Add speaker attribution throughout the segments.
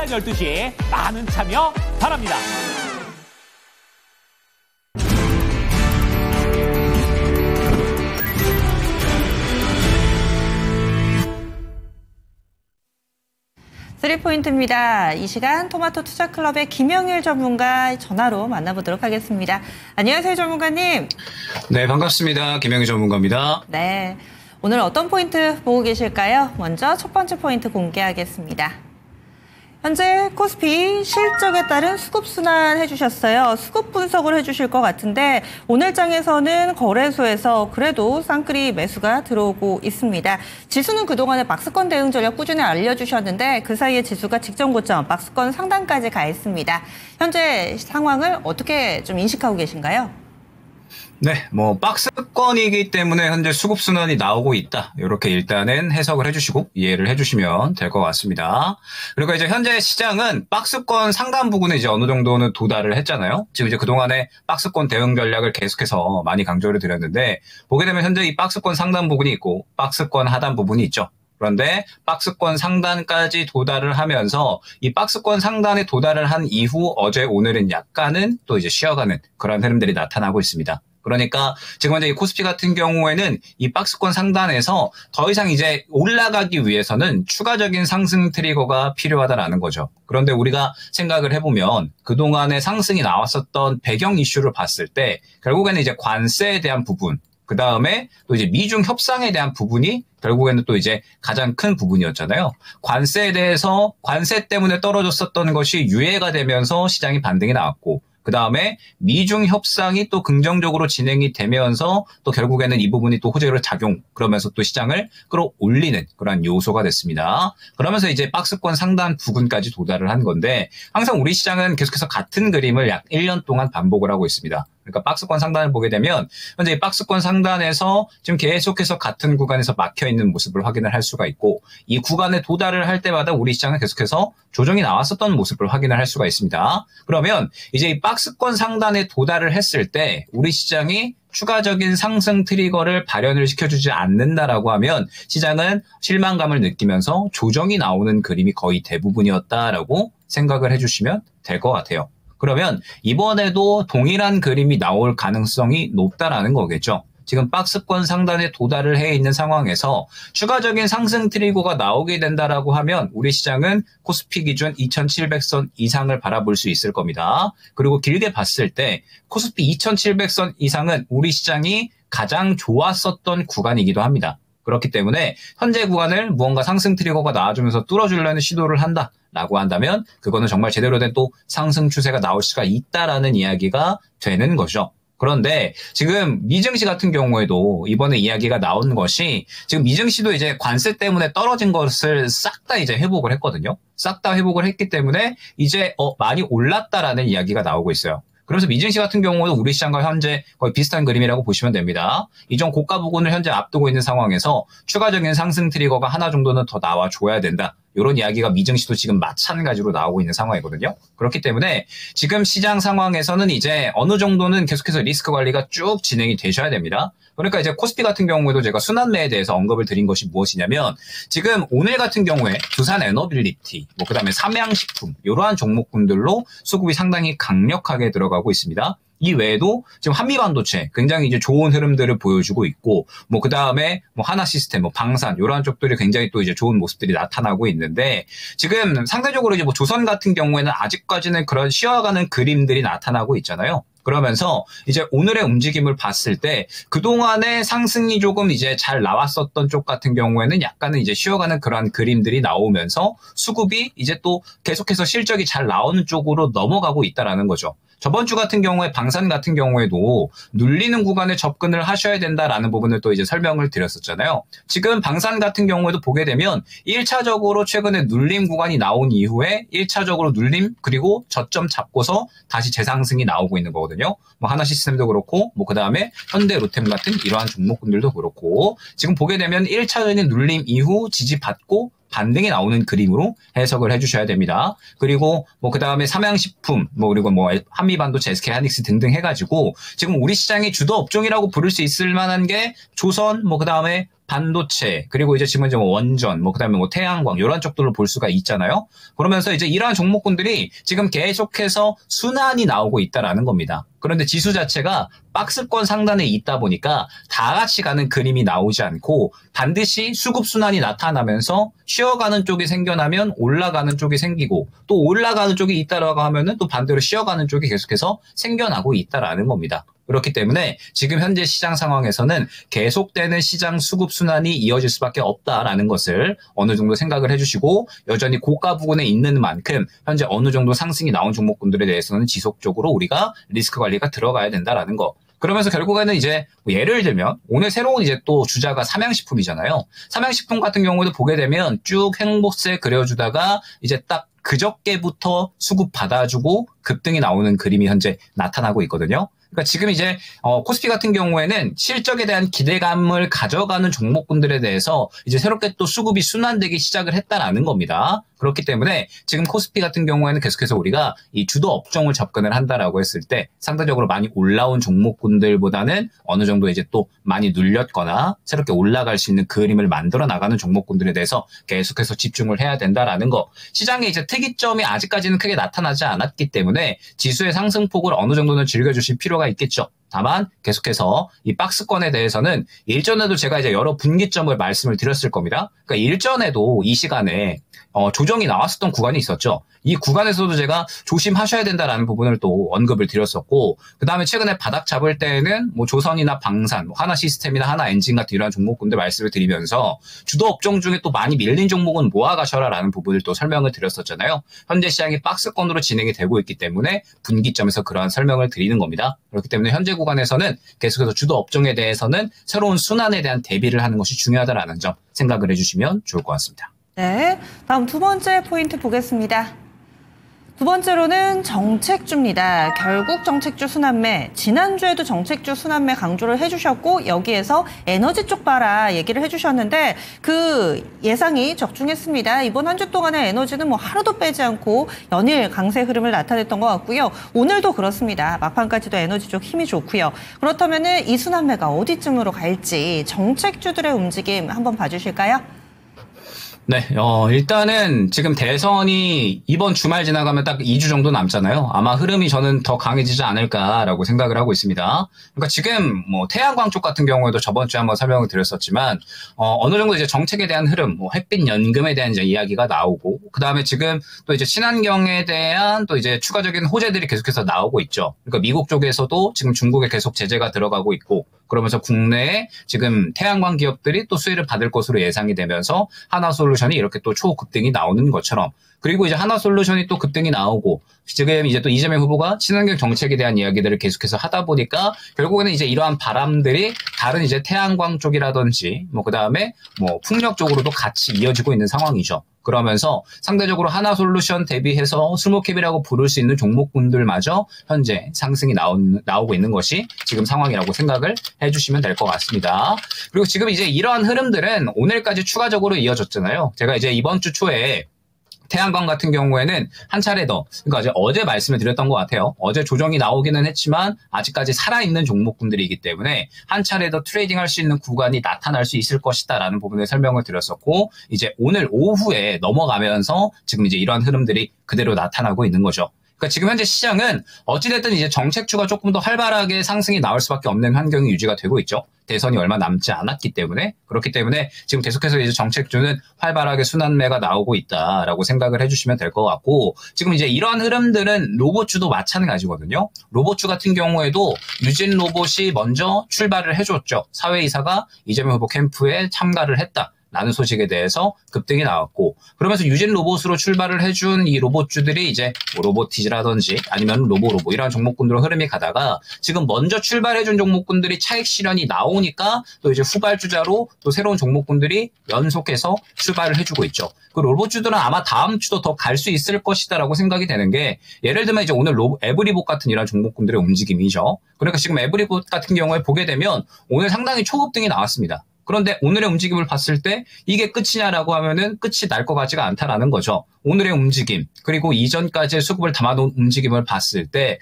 Speaker 1: 오전 12시 많은 참여 바랍니다.
Speaker 2: 쓰리포인트입니다. 이 시간 토마토 투자클럽의 김영일 전문가 전화로 만나보도록 하겠습니다. 안녕하세요, 전문가님.
Speaker 3: 네, 반갑습니다. 김영일 전문가입니다.
Speaker 2: 네, 오늘 어떤 포인트 보고 계실까요? 먼저 첫 번째 포인트 공개하겠습니다. 현재 코스피 실적에 따른 수급순환 해주셨어요. 수급 분석을 해주실 것 같은데 오늘 장에서는 거래소에서 그래도 쌍끌이 매수가 들어오고 있습니다. 지수는 그동안에 박스권 대응 전략 꾸준히 알려주셨는데 그 사이에 지수가 직전 고점, 박스권 상단까지 가 있습니다. 현재 상황을 어떻게 좀 인식하고 계신가요?
Speaker 3: 네, 박스권이기 때문에 현재 수급순환이 나오고 있다. 이렇게 일단은 해석을 해주시고 이해를 해주시면 될 것 같습니다. 그리고 이제 현재 시장은 박스권 상단 부분에 이제 어느 정도는 도달을 했잖아요. 지금 이제 그동안에 박스권 대응 전략을 계속해서 많이 강조를 드렸는데 보게 되면 현재 이 박스권 상단 부분이 있고 박스권 하단 부분이 있죠. 그런데 박스권 상단까지 도달을 하면서 이 박스권 상단에 도달을 한 이후 어제 오늘은 약간은 또 이제 쉬어가는 그런 흐름들이 나타나고 있습니다. 그러니까 지금 현재 이 코스피 같은 경우에는 이 박스권 상단에서 더 이상 이제 올라가기 위해서는 추가적인 상승 트리거가 필요하다라는 거죠. 그런데 우리가 생각을 해보면 그동안에 상승이 나왔었던 배경 이슈를 봤을 때 결국에는 이제 관세에 대한 부분, 그 다음에 또 이제 미중 협상에 대한 부분이 결국에는 또 이제 가장 큰 부분이었잖아요. 관세에 대해서 관세 때문에 떨어졌었던 것이 유예가 되면서 시장이 반등이 나왔고 그 다음에 미중 협상이 또 긍정적으로 진행이 되면서 또 결국에는 이 부분이 또 호재로 작용, 그러면서 또 시장을 끌어올리는 그런 요소가 됐습니다. 그러면서 이제 박스권 상단 부근까지 도달을 한 건데 항상 우리 시장은 계속해서 같은 그림을 약 1년 동안 반복을 하고 있습니다. 그러니까 박스권 상단을 보게 되면 현재 이 박스권 상단에서 지금 계속해서 같은 구간에서 막혀있는 모습을 확인을 할 수가 있고 이 구간에 도달을 할 때마다 우리 시장은 계속해서 조정이 나왔었던 모습을 확인을 할 수가 있습니다. 그러면 이제 이 박스권 상단에 도달을 했을 때 우리 시장이 추가적인 상승 트리거를 발현을 시켜주지 않는다라고 하면 시장은 실망감을 느끼면서 조정이 나오는 그림이 거의 대부분이었다라고 생각을 해주시면 될 것 같아요. 그러면 이번에도 동일한 그림이 나올 가능성이 높다라는 거겠죠. 지금 박스권 상단에 도달을 해 있는 상황에서 추가적인 상승 트리거가 나오게 된다라고 하면 우리 시장은 코스피 기준 2700선 이상을 바라볼 수 있을 겁니다. 그리고 길게 봤을 때 코스피 2700선 이상은 우리 시장이 가장 좋았었던 구간이기도 합니다. 그렇기 때문에 현재 구간을 무언가 상승 트리거가 나와주면서 뚫어주려는 시도를 한다라고 한다면 그거는 정말 제대로 된 또 상승 추세가 나올 수가 있다라는 이야기가 되는 거죠. 그런데 지금 미증시 같은 경우에도 이번에 이야기가 나온 것이 지금 미증시도 이제 관세 때문에 떨어진 것을 싹 다 이제 회복을 했거든요. 싹 다 회복을 했기 때문에 이제 많이 올랐다라는 이야기가 나오고 있어요. 그래서 미증시 같은 경우도 우리 시장과 현재 거의 비슷한 그림이라고 보시면 됩니다. 이전 고가 부근을 현재 앞두고 있는 상황에서 추가적인 상승 트리거가 하나 정도는 더 나와줘야 된다. 이런 이야기가 미증시도 지금 마찬가지로 나오고 있는 상황이거든요. 그렇기 때문에 지금 시장 상황에서는 이제 어느 정도는 계속해서 리스크 관리가 쭉 진행이 되셔야 됩니다. 그러니까 이제 코스피 같은 경우에도 제가 순환매에 대해서 언급을 드린 것이 무엇이냐면 지금 오늘 같은 경우에 두산 에너빌리티, 그다음에 삼양식품 이러한 종목군들로 수급이 상당히 강력하게 들어가고 있습니다. 이 외에도 지금 한미반도체 굉장히 이제 좋은 흐름들을 보여주고 있고, 그 다음에 하나시스템, 방산, 이러한 쪽들이 굉장히 또 이제 좋은 모습들이 나타나고 있는데, 지금 상대적으로 이제 조선 같은 경우에는 아직까지는 그런 쉬어가는 그림들이 나타나고 있잖아요. 그러면서 이제 오늘의 움직임을 봤을 때 그동안의 상승이 조금 이제 잘 나왔었던 쪽 같은 경우에는 약간은 이제 쉬어가는 그런 그림들이 나오면서 수급이 이제 또 계속해서 실적이 잘 나오는 쪽으로 넘어가고 있다라는 거죠. 저번 주 같은 경우에 방산 같은 경우에도 눌리는 구간에 접근을 하셔야 된다라는 부분을 또 이제 설명을 드렸었잖아요. 지금 방산 같은 경우에도 보게 되면 1차적으로 최근에 눌림 구간이 나온 이후에 1차적으로 눌림 그리고 저점 잡고서 다시 재상승이 나오고 있는 거거든요. 하나시스템도 그렇고 그 다음에 현대 로템 같은 이러한 종목군들도 그렇고 지금 보게 되면 1차적인 눌림 이후 지지받고 반등이 나오는 그림으로 해석을 해주셔야 됩니다. 그리고 그 다음에 삼양식품, 그리고 한미반도체, SK하이닉스 등등 해가지고 지금 우리 시장의 주도 업종이라고 부를 수 있을 만한 게 조선, 그 다음에 반도체, 그리고 이제 지금 이제 뭐 원전, 뭐 그다음에 뭐 태양광 이런 쪽들로 볼 수가 있잖아요. 그러면서 이제 이러한 종목군들이 지금 계속해서 순환이 나오고 있다라는 겁니다. 그런데 지수 자체가 박스권 상단에 있다 보니까 다 같이 가는 그림이 나오지 않고 반드시 수급순환이 나타나면서 쉬어가는 쪽이 생겨나면 올라가는 쪽이 생기고 또 올라가는 쪽이 있다라고 하면은 또 반대로 쉬어가는 쪽이 계속해서 생겨나고 있다라는 겁니다. 그렇기 때문에 지금 현재 시장 상황에서는 계속되는 시장 수급 순환이 이어질 수밖에 없다라는 것을 어느 정도 생각을 해주시고 여전히 고가 부근에 있는 만큼 현재 어느 정도 상승이 나온 종목군들에 대해서는 지속적으로 우리가 리스크 관리가 들어가야 된다라는 거. 그러면서 결국에는 이제 뭐 예를 들면 오늘 새로운 이제 또 주자가 삼양식품이잖아요. 삼양식품 같은 경우도 보게 되면 쭉 행보세 그려주다가 이제 딱 그저께부터 수급 받아주고 급등이 나오는 그림이 현재 나타나고 있거든요. 그러니까 지금 이제 코스피 같은 경우에는 실적에 대한 기대감을 가져가는 종목군들에 대해서 이제 새롭게 또 수급이 순환되기 시작을 했다라는 겁니다. 그렇기 때문에 지금 코스피 같은 경우에는 계속해서 우리가 이 주도 업종을 접근을 한다라고 했을 때 상대적으로 많이 올라온 종목군들보다는 어느 정도 이제 또 많이 눌렸거나 새롭게 올라갈 수 있는 그림을 만들어 나가는 종목군들에 대해서 계속해서 집중을 해야 된다라는 거. 시장에 이제 특이점이 아직까지는 크게 나타나지 않았기 때문에 지수의 상승폭을 어느 정도는 즐겨주실 필요가 있겠죠. 다만 계속해서 이 박스권에 대해서는 일전에도 제가 이제 여러 분기점을 말씀을 드렸을 겁니다. 그러니까 일전에도 이 시간에 조정이 나왔었던 구간이 있었죠. 이 구간에서도 제가 조심하셔야 된다라는 부분을 또 언급을 드렸었고, 그 다음에 최근에 바닥 잡을 때에는 뭐 조선이나 방산, 뭐 하나 시스템이나 하나 엔진 같은 이러한 종목군들 말씀을 드리면서 주도 업종 중에 또 많이 밀린 종목은 모아가셔라라는 부분을 또 설명을 드렸었잖아요. 현재 시장이 박스권으로 진행이 되고 있기 때문에 분기점에서 그러한 설명을 드리는 겁니다. 그렇기 때문에 현재 구간에서는 계속해서 주도 업종에 대해서는 새로운 순환에 대한 대비를 하는 것이 중요하다라는 점 생각을 해주시면 좋을 것 같습니다.
Speaker 2: 네, 다음 두 번째 포인트 보겠습니다. 두 번째로는 정책주입니다. 결국 정책주 순환매, 지난주에도 정책주 순환매 강조를 해주셨고 여기에서 에너지 쪽 봐라 얘기를 해주셨는데 그 예상이 적중했습니다. 이번 한 주 동안의 에너지는 뭐 하루도 빼지 않고 연일 강세 흐름을 나타냈던 것 같고요. 오늘도 그렇습니다. 막판까지도 에너지 쪽 힘이 좋고요. 그렇다면 이 순환매가 어디쯤으로 갈지 정책주들의 움직임 한번 봐주실까요?
Speaker 3: 네, 일단은 지금 대선이 이번 주말 지나가면 딱 2주 정도 남잖아요. 아마 흐름이 저는 더 강해지지 않을까라고 생각을 하고 있습니다. 그러니까 지금 뭐 태양광 쪽 같은 경우에도 저번 주에 한번 설명을 드렸었지만, 어느 정도 이제 정책에 대한 흐름, 뭐 햇빛 연금에 대한 이제 이야기가 나오고, 그 다음에 지금 또 이제 친환경에 대한 또 이제 추가적인 호재들이 계속해서 나오고 있죠. 그러니까 미국 쪽에서도 지금 중국에 계속 제재가 들어가고 있고, 그러면서 국내에 지금 태양광 기업들이 또 수혜를 받을 것으로 예상이 되면서 하나솔루션이 이렇게 또 초급등이 나오는 것처럼, 그리고 이제 하나솔루션이 또 급등이 나오고 지금 이제 또 이재명 후보가 친환경 정책에 대한 이야기들을 계속해서 하다 보니까 결국에는 이제 이러한 바람들이 다른 이제 태양광 쪽이라든지 뭐 그다음에 뭐 풍력 쪽으로도 같이 이어지고 있는 상황이죠. 그러면서 상대적으로 하나솔루션 대비해서 스몰캡이라고 부를 수 있는 종목군들마저 현재 상승이 나오고 있는 것이 지금 상황이라고 생각을 해주시면 될 것 같습니다. 그리고 지금 이제 이러한 흐름들은 오늘까지 추가적으로 이어졌잖아요. 제가 이제 이번 주 초에 태양광 같은 경우에는 한 차례 더, 그러니까 어제 말씀을 드렸던 것 같아요. 어제 조정이 나오기는 했지만 아직까지 살아있는 종목군들이기 때문에 한 차례 더 트레이딩할 수 있는 구간이 나타날 수 있을 것이다라는 부분을 설명을 드렸었고, 이제 오늘 오후에 넘어가면서 지금 이제 이러한 흐름들이 그대로 나타나고 있는 거죠. 그러니까 지금 현재 시장은 어찌됐든 이제 정책주가 조금 더 활발하게 상승이 나올 수밖에 없는 환경이 유지가 되고 있죠. 대선이 얼마 남지 않았기 때문에. 그렇기 때문에 지금 계속해서 이제 정책주는 활발하게 순환매가 나오고 있다라고 생각을 해주시면 될 것 같고, 지금 이제 이러한 흐름들은 로봇주도 마찬가지거든요. 로봇주 같은 경우에도 유진 로봇이 먼저 출발을 해줬죠. 사회이사가 이재명 후보 캠프에 참가를 했다. 라는 소식에 대해서 급등이 나왔고, 그러면서 유진 로봇으로 출발을 해준 이 로봇주들이 이제 뭐 로보티즈라든지 아니면 로보로보 이런 종목군들로 흐름이 가다가 지금 먼저 출발해준 종목군들이 차익 실현이 나오니까 또 이제 후발주자로 또 새로운 종목군들이 연속해서 출발을 해주고 있죠. 그 로봇주들은 아마 다음 주도 더 갈 수 있을 것이다라고 생각이 되는 게, 예를 들면 이제 오늘 에브리봇 같은 이런 종목군들의 움직임이죠. 그러니까 지금 에브리봇 같은 경우에 보게 되면 오늘 상당히 초급등이 나왔습니다. 그런데 오늘의 움직임을 봤을 때 이게 끝이냐라고 하면은 끝이 날 것 같지가 않다라는 거죠. 오늘의 움직임, 그리고 이전까지의 수급을 담아놓은 움직임을 봤을 때,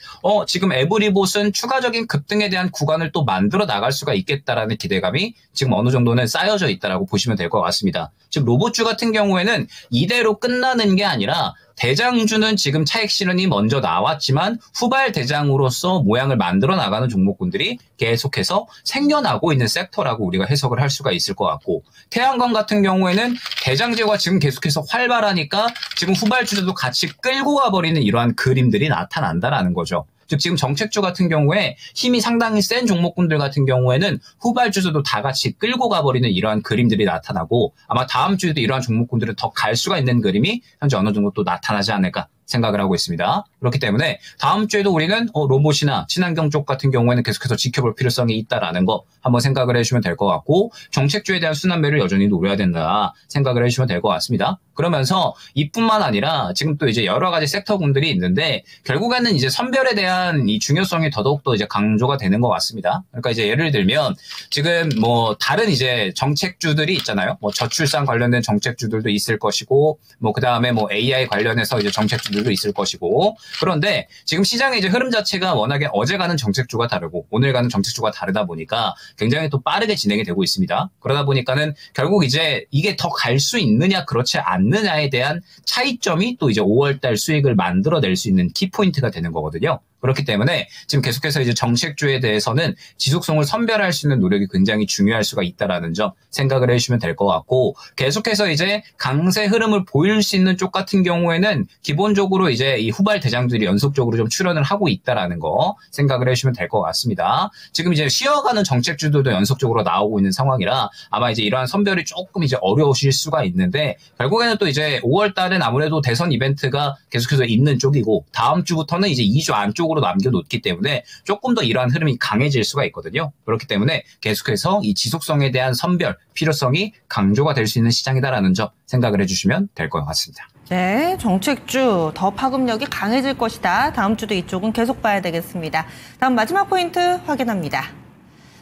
Speaker 3: 지금 에브리봇은 추가적인 급등에 대한 구간을 또 만들어 나갈 수가 있겠다라는 기대감이 지금 어느 정도는 쌓여져 있다라고 보시면 될 것 같습니다. 지금 로봇주 같은 경우에는 이대로 끝나는 게 아니라 대장주는 지금 차익 실현이 먼저 나왔지만 후발 대장으로서 모양을 만들어 나가는 종목군들이 계속해서 생겨나고 있는 섹터라고 우리가 해석을 할 수가 있을 것 같고, 태양광 같은 경우에는 대장제가 지금 계속해서 활발하니까 지금 후발주들도 같이 끌고 가버리는 이러한 그림들이 나타난다라는 거죠. 즉 지금 정책주 같은 경우에 힘이 상당히 센 종목군들 같은 경우에는 후발주들도 다 같이 끌고 가버리는 이러한 그림들이 나타나고, 아마 다음 주에도 이러한 종목군들은 더 갈 수가 있는 그림이 현재 어느 정도 또 나타나지 않을까 생각을 하고 있습니다. 그렇기 때문에 다음 주에도 우리는 로봇이나 친환경 쪽 같은 경우에는 계속해서 지켜볼 필요성이 있다라는 거 한번 생각을 해주시면 될 것 같고, 정책주에 대한 순환매를 여전히 노려야 된다 생각을 해주시면 될 것 같습니다. 그러면서 이뿐만 아니라 지금 또 이제 여러 가지 섹터군들이 있는데 결국에는 이제 선별에 대한 이 중요성이 더더욱더 이제 강조가 되는 것 같습니다. 그러니까 이제 예를 들면 지금 뭐 다른 이제 정책주들이 있잖아요. 뭐 저출산 관련된 정책주들도 있을 것이고, 뭐 그 다음에 뭐 AI 관련해서 이제 정책주들도 있을 것이고, 그런데 지금 시장의 이제 흐름 자체가 워낙에 어제 가는 정책주가 다르고 오늘 가는 정책주가 다르다 보니까 굉장히 또 빠르게 진행이 되고 있습니다. 그러다 보니까는 결국 이제 이게 더 갈 수 있느냐 그렇지 않느냐에 대한 차이점이 또 이제 5월달 수익을 만들어낼 수 있는 키포인트가 되는 거거든요. 그렇기 때문에 지금 계속해서 이제 정책주에 대해서는 지속성을 선별할 수 있는 노력이 굉장히 중요할 수가 있다라는 점 생각을 해주시면 될 것 같고, 계속해서 이제 강세 흐름을 보일 수 있는 쪽 같은 경우에는 기본적으로 이제 이 후발 대장들이 연속적으로 좀 출현을 하고 있다라는 거 생각을 해주시면 될 것 같습니다. 지금 이제 쉬어가는 정책주들도 연속적으로 나오고 있는 상황이라 아마 이제 이러한 선별이 조금 이제 어려우실 수가 있는데, 결국에는 또 이제 5월 달은 아무래도 대선 이벤트가 계속해서 있는 쪽이고 다음 주부터는 이제 2주 안쪽으로 남겨놓기 때문에 조금 더 이러한 흐름이 강해질 수가 있거든요. 그렇기 때문에 계속해서 이 지속성에 대한 선별 필요성이 강조가 될 수 있는 시장이다라는 점 생각을 해주시면 될 것 같습니다.
Speaker 2: 네, 정책주 더 파급력이 강해질 것이다. 다음 주도 이쪽은 계속 봐야 되겠습니다. 다음 마지막 포인트 확인합니다.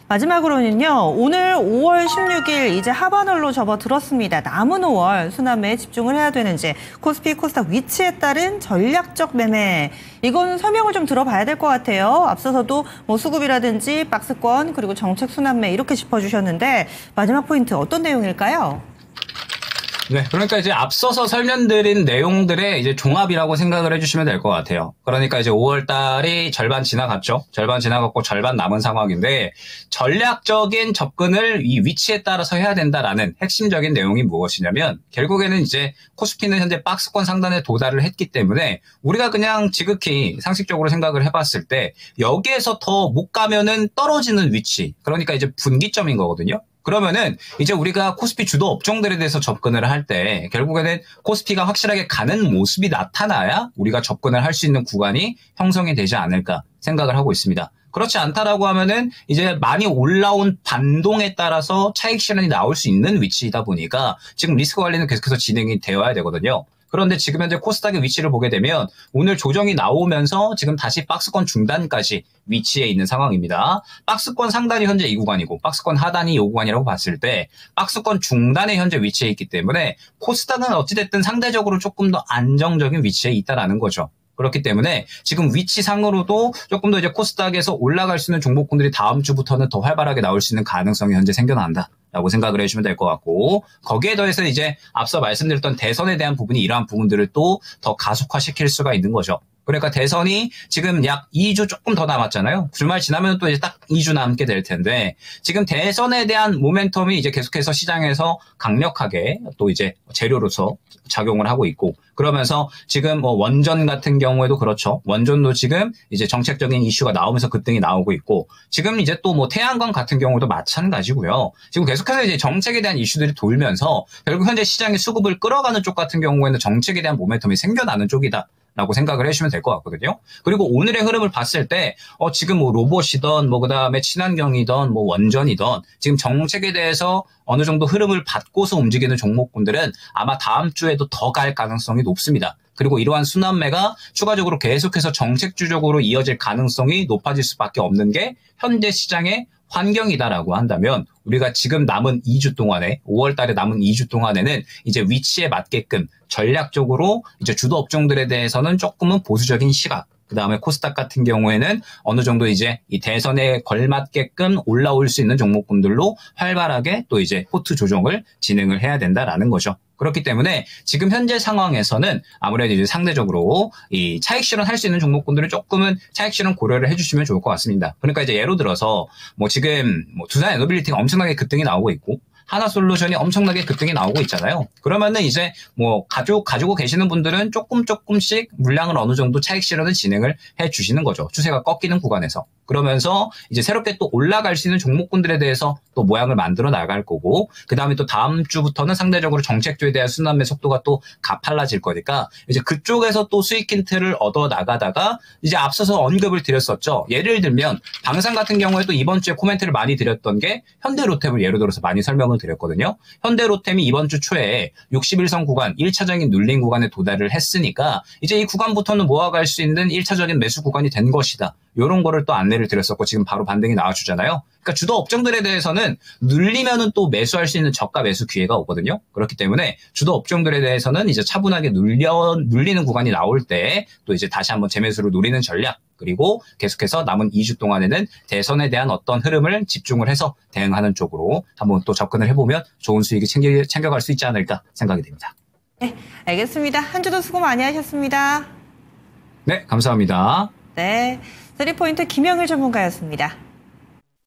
Speaker 2: 마지막으로는요, 오늘 5월 16일 이제 하반월로 접어들었습니다. 남은 5월 순환매에 집중을 해야 되는지, 코스피, 코스닥 위치에 따른 전략적 매매, 이건 설명을 좀 들어봐야 될 것 같아요. 앞서서도 뭐 수급이라든지 박스권 그리고 정책 순환매 이렇게 짚어주셨는데 마지막 포인트 어떤 내용일까요?
Speaker 3: 네, 그러니까 이제 앞서서 설명드린 내용들의 이제 종합이라고 생각을 해주시면 될 것 같아요. 그러니까 이제 5월 달이 절반 지나갔죠. 절반 지나갔고 절반 남은 상황인데, 전략적인 접근을 이 위치에 따라서 해야 된다라는 핵심적인 내용이 무엇이냐면, 결국에는 이제 코스피는 현재 박스권 상단에 도달을 했기 때문에 우리가 그냥 지극히 상식적으로 생각을 해봤을 때 여기에서 더 못 가면은 떨어지는 위치, 그러니까 이제 분기점인 거거든요. 그러면은 이제 우리가 코스피 주도 업종들에 대해서 접근을 할 때 결국에는 코스피가 확실하게 가는 모습이 나타나야 우리가 접근을 할 수 있는 구간이 형성이 되지 않을까 생각을 하고 있습니다. 그렇지 않다라고 하면은 이제 많이 올라온 반동에 따라서 차익 실현이 나올 수 있는 위치이다 보니까 지금 리스크 관리는 계속해서 진행이 되어야 되거든요. 그런데 지금 현재 코스닥의 위치를 보게 되면 오늘 조정이 나오면서 지금 다시 박스권 중단까지 위치에 있는 상황입니다. 박스권 상단이 현재 이 구간이고 박스권 하단이 이 구간이라고 봤을 때 박스권 중단에 현재 위치해 있기 때문에 코스닥은 어찌됐든 상대적으로 조금 더 안정적인 위치에 있다라는 거죠. 그렇기 때문에 지금 위치상으로도 조금 더 이제 코스닥에서 올라갈 수 있는 종목군들이 다음 주부터는 더 활발하게 나올 수 있는 가능성이 현재 생겨난다라고 생각을 해주시면 될 것 같고, 거기에 더해서 이제 앞서 말씀드렸던 대선에 대한 부분이 이러한 부분들을 또 더 가속화시킬 수가 있는 거죠. 그러니까 대선이 지금 약 2주 조금 더 남았잖아요. 주말 지나면 또 이제 딱 2주 남게 될 텐데, 지금 대선에 대한 모멘텀이 이제 계속해서 시장에서 강력하게 또 이제 재료로서 작용을 하고 있고, 그러면서 지금 뭐 원전 같은 경우에도 그렇죠. 원전도 지금 이제 정책적인 이슈가 나오면서 급등이 나오고 있고, 지금 이제 또 뭐 태양광 같은 경우도 마찬가지고요. 지금 계속해서 이제 정책에 대한 이슈들이 돌면서 결국 현재 시장의 수급을 끌어가는 쪽 같은 경우에는 정책에 대한 모멘텀이 생겨나는 쪽이다 라고 생각을 해주시면 될 것 같거든요. 그리고 오늘의 흐름을 봤을 때 지금 뭐 로봇이던 뭐 그다음에 친환경이던 뭐 원전이던 지금 정책에 대해서 어느 정도 흐름을 받고서 움직이는 종목군들은 아마 다음 주에도 더 갈 가능성이 높습니다. 그리고 이러한 순환매가 추가적으로 계속해서 정책주적으로 이어질 가능성이 높아질 수밖에 없는 게 현재 시장의 환경이다라고 한다면 우리가 지금 남은 2주 동안에 5월 달에 남은 2주 동안에는 이제 위치에 맞게끔 전략적으로 이제 주도 업종들에 대해서는 조금은 보수적인 시각, 그 다음에 코스닥 같은 경우에는 어느 정도 이제 이 대선에 걸맞게끔 올라올 수 있는 종목군들로 활발하게 또 이제 포트 조정을 진행을 해야 된다라는 거죠. 그렇기 때문에 지금 현재 상황에서는 아무래도 이제 상대적으로 이 차익 실현 할 수 있는 종목군들은 조금은 차익 실현 고려를 해주시면 좋을 것 같습니다. 그러니까 이제 예를 들어서 뭐 지금 뭐 두산 에너빌리티가 엄청나게 급등이 나오고 있고 하나솔루션이 엄청나게 급등이 나오고 있잖아요. 그러면은 이제 뭐 가지고 계시는 분들은 조금씩 물량을 어느 정도 차익 실현을 진행을 해 주시는 거죠. 추세가 꺾이는 구간에서. 그러면서 이제 새롭게 또 올라갈 수 있는 종목군들에 대해서 또 모양을 만들어 나갈 거고, 그 다음에 또 다음 주부터는 상대적으로 정책주에 대한 순환매 속도가 또 가팔라질 거니까 이제 그쪽에서 또 수익 힌트를 얻어 나가다가 이제 앞서서 언급을 드렸었죠. 예를 들면 방산 같은 경우에도 이번 주에 코멘트를 많이 드렸던 게 현대로템을 예로 들어서 많이 설명을 드렸거든요. 현대로템이 이번 주 초에 61선 구간 1차적인 눌림 구간에 도달을 했으니까 이제 이 구간부터는 모아갈 수 있는 1차적인 매수 구간이 된 것이다. 이런 거를 또 안내를 드렸었고 지금 바로 반등이 나와주잖아요. 그러니까 주도 업종들에 대해서는 눌리면은 또 매수할 수 있는 저가 매수 기회가 오거든요. 그렇기 때문에 주도 업종들에 대해서는 이제 차분하게 눌리는 구간이 나올 때 또 이제 다시 한번 재매수를 노리는 전략, 그리고 계속해서 남은 2주 동안에는 대선에 대한 어떤 흐름을 집중을 해서 대응하는 쪽으로 한번 또 접근을 해보면 좋은 수익이 챙겨갈 수 있지 않을까 생각이 됩니다.
Speaker 2: 네, 알겠습니다. 한 주도 수고 많이 하셨습니다.
Speaker 3: 네, 감사합니다.
Speaker 2: 네, 3포인트 김영일 전문가였습니다.